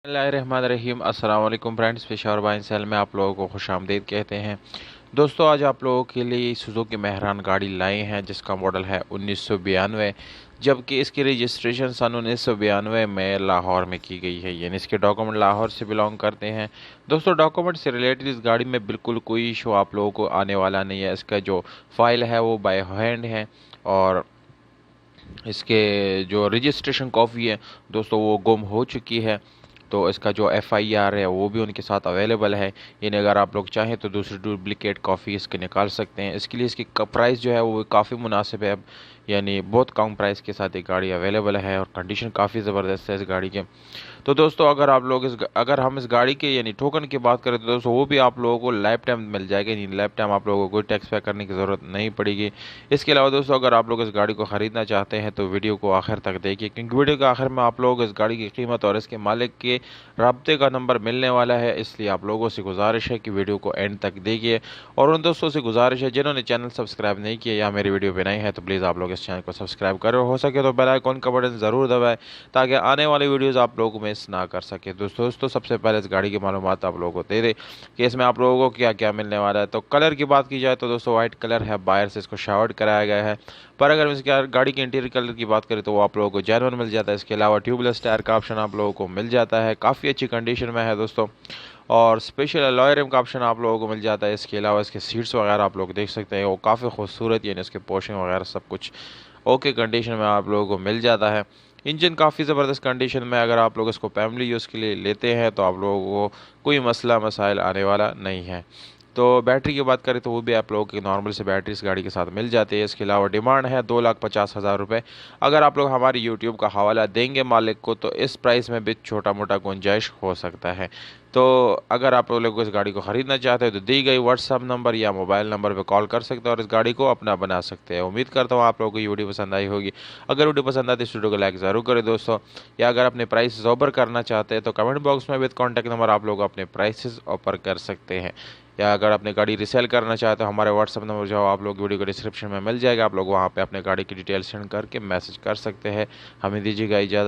बिस्मिल्लाहिर्रहमानिर्रहीम। अस्सलाम वालेकुम फ्रेंड्स, पेशावर बाइन सेल में आप लोगों को खुशामदीद कहते हैं। दोस्तों, आज आप लोगों के लिए सुजुकी मेहरान गाड़ी लाए हैं जिसका मॉडल है 1992, जबकि इसकी रजिस्ट्रेशन सन 1992 में लाहौर में की गई है, यानी इसके डॉक्यूमेंट लाहौर से बिलोंग करते हैं। दोस्तों, डॉक्यूमेंट से रिलेटेड इस गाड़ी में बिल्कुल कोई इशू आप लोगों को आने वाला नहीं है। इसका जो फाइल है वो बाय हैंड है, और इसके जो रजिस्ट्रेशन कॉपी है दोस्तों वो गुम हो चुकी है। तो इसका जो एफआईआर है वो भी उनके साथ अवेलेबल है, यानी अगर आप लोग चाहें तो दूसरी डुप्लिकेट कॉपी इसके निकाल सकते हैं। इसके लिए इसकी प्राइस जो है वो काफ़ी मुनासिब है, यानी बहुत कम प्राइस के साथ एक गाड़ी अवेलेबल है और कंडीशन काफ़ी ज़बरदस्त है इस गाड़ी के। तो दोस्तों, अगर हम इस गाड़ी के यानी टोकन की बात करें तो दोस्तों वो भी आप लोगों को लाइफ टाइम मिल जाएगा, यानी लाइफ टाइम आप लोगों को कोई टैक्स पे करने की ज़रूरत नहीं पड़ेगी। इसके अलावा दोस्तों, अगर आप लोग इस गाड़ी को ख़रीदना चाहते हैं तो वीडियो को आखिर तक देखिए, क्योंकि वीडियो के आखिर में आप लोगों को इस गाड़ी की कीमत और इसके मालिक के राब्ते का नंबर मिलने वाला है। इसलिए आप लोगों से गुजारिश है कि वीडियो को एंड तक देखिए, और उन दोस्तों से गुजारिश है जिन्होंने चैनल सब्सक्राइब नहीं किया या मेरी वीडियो बनाई है तो प्लीज़ आप लोग इस चैनल को सब्सक्राइब करें, हो सके तो बेल आइकॉन का बटन ज़रूर दबाएं ताकि आने वाली वीडियोस आप लोगों को मिस ना कर सके। दोस्तों, सबसे पहले इस गाड़ी की मालूमात आप लोगों को दे दें कि इसमें आप लोगों को क्या क्या मिलने वाला है। तो कलर की बात की जाए तो दोस्तों वाइट कलर है, बाहर से इसको शावर्ड कराया गया है, पर अगर इस गाड़ी के इंटीरियर कलर की बात करें तो वो आप लोगों को जेन्युइन मिल जाता है। इसके अलावा ट्यूबलेस टायर का ऑप्शन आप लोगों को मिल जाता है, काफ़ी अच्छी कंडीशन में है दोस्तों, और स्पेशल अलॉय रिम का ऑप्शन आप लोगों को मिल जाता है। इसके अलावा इसके सीट्स वगैरह आप लोग देख सकते हैं, वो काफ़ी खूबसूरत, यानी इसके पोर्शन वगैरह सब कुछ ओके कंडीशन में आप लोगों को मिल जाता है। इंजन काफ़ी ज़बरदस्त कंडीशन में, अगर आप लोग इसको फैमिली यूज़ के लिए लेते हैं तो आप लोगों को कोई मसला मसाइल आने वाला नहीं है। तो बैटरी की बात करें तो वो भी आप लोगों की नॉर्मल से बैटरी इस गाड़ी के साथ मिल जाती है। इसके अलावा डिमांड है 2,50,000 रुपये। अगर आप लोग हमारी यूट्यूब का हवाला देंगे मालिक को तो इस प्राइस में भी छोटा मोटा गुंजाइश हो सकता है। तो अगर आप लोग इस गाड़ी को ख़रीदना चाहते हैं तो दी गई व्हाट्सअप नंबर या मोबाइल नंबर पर कॉल कर सकते हैं और इस गाड़ी को अपना बना सकते हैं। उम्मीद करता हूँ आप लोगों को ये वीडियो पसंद आई होगी। अगर वीडियो पसंद आती है इस वीडियो को लाइक ज़रूर करें दोस्तों, या अगर अपने प्राइस ऑफर करना चाहते हैं तो कमेंट बॉक्स में विद कॉन्टैक्ट नंबर आप लोग अपने प्राइसेस ऑफर कर सकते हैं, या अगर अपनी गाड़ी रीसेल करना चाहते हो हमारे व्हाट्सअप नंबर जो आप लोग वीडियो के डिस्क्रिप्शन में मिल जाएगा, आप लोग वहाँ पे अपने गाड़ी की डिटेल सेंड करके मैसेज कर सकते हैं। हमें दीजिएगा इजाज़त।